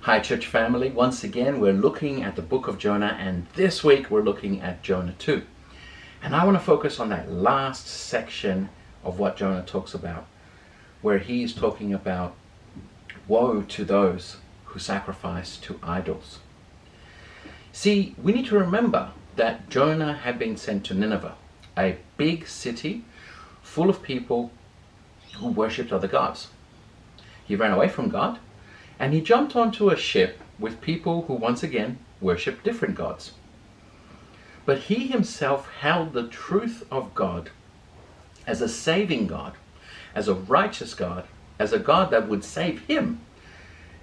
Hi church family, once again we're looking at the book of Jonah, and this week we're looking at Jonah 2. And I want to focus on that last section of what Jonah talks about, where he's talking about woe to those who sacrifice to idols. See, we need to remember that Jonah had been sent to Nineveh, a big city full of people who worshipped other gods. He ran away from God, and he jumped onto a ship with people who once again worshipped different gods. But he himself held the truth of God as a saving God, as a righteous God, as a God that would save him,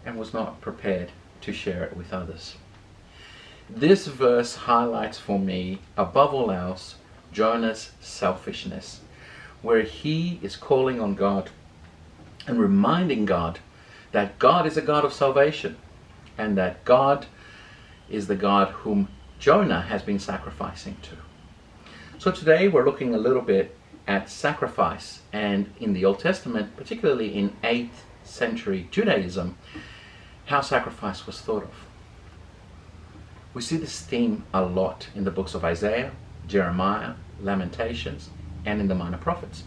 and was not prepared to share it with others. This verse highlights for me, above all else, Jonah's selfishness, where he is calling on God and reminding God that God is a God of salvation, and that God is the God whom Jonah has been sacrificing to. So today we're looking a little bit at sacrifice, and in the Old Testament, particularly in 8th century Judaism, how sacrifice was thought of. We see this theme a lot in the books of Isaiah, Jeremiah, Lamentations, and in the Minor Prophets.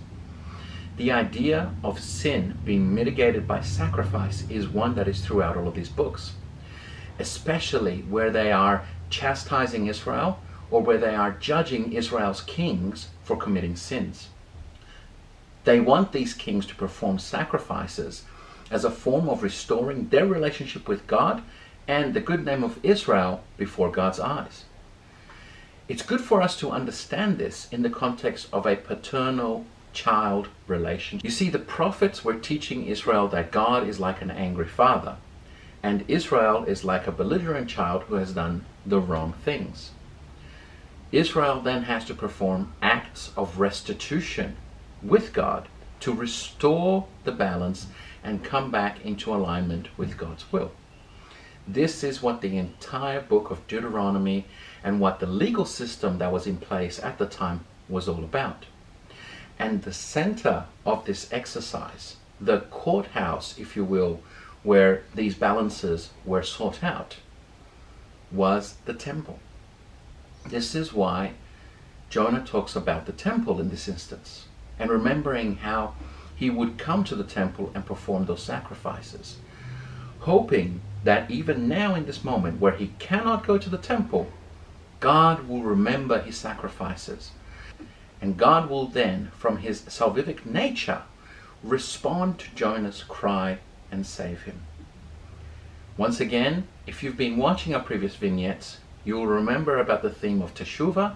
The idea of sin being mitigated by sacrifice is one that is throughout all of these books, especially where they are chastising Israel or where they are judging Israel's kings for committing sins. They want these kings to perform sacrifices as a form of restoring their relationship with God and the good name of Israel before God's eyes. It's good for us to understand this in the context of a paternal-child relation. You see, the prophets were teaching Israel that God is like an angry father, and Israel is like a belligerent child who has done the wrong things. Israel then has to perform acts of restitution with God to restore the balance and come back into alignment with God's will. This is what the entire book of Deuteronomy and what the legal system that was in place at the time was all about. And the center of this exercise, the courthouse, if you will, where these balances were sought out, was the temple. This is why Jonah talks about the temple in this instance, and remembering how he would come to the temple and perform those sacrifices, hoping that even now in this moment where he cannot go to the temple, God will remember his sacrifices. And God will then, from his salvific nature, respond to Jonah's cry and save him. Once again, if you've been watching our previous vignettes, you'll remember about the theme of Teshuvah,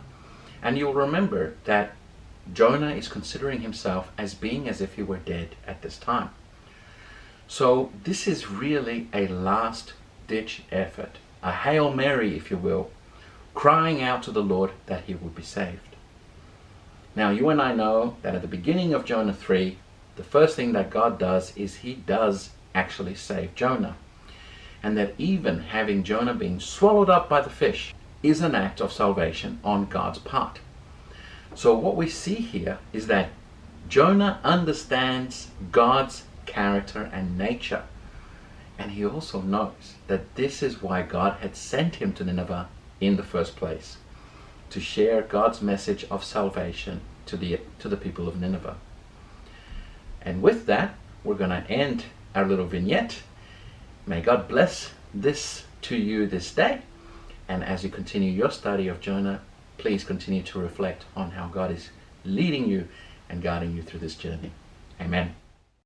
and you'll remember that Jonah is considering himself as being as if he were dead at this time. So this is really a last-ditch effort, a Hail Mary, if you will, crying out to the Lord that he would be saved. Now, you and I know that at the beginning of Jonah 3, the first thing that God does is he does actually save Jonah. And that even having Jonah being swallowed up by the fish is an act of salvation on God's part. So what we see here is that Jonah understands God's character and nature. And he also knows that this is why God had sent him to Nineveh in the first place, to share God's message of salvation to the people of Nineveh. And with that, we're going to end our little vignette. May God bless this to you this day. And as you continue your study of Jonah, please continue to reflect on how God is leading you and guiding you through this journey. Amen.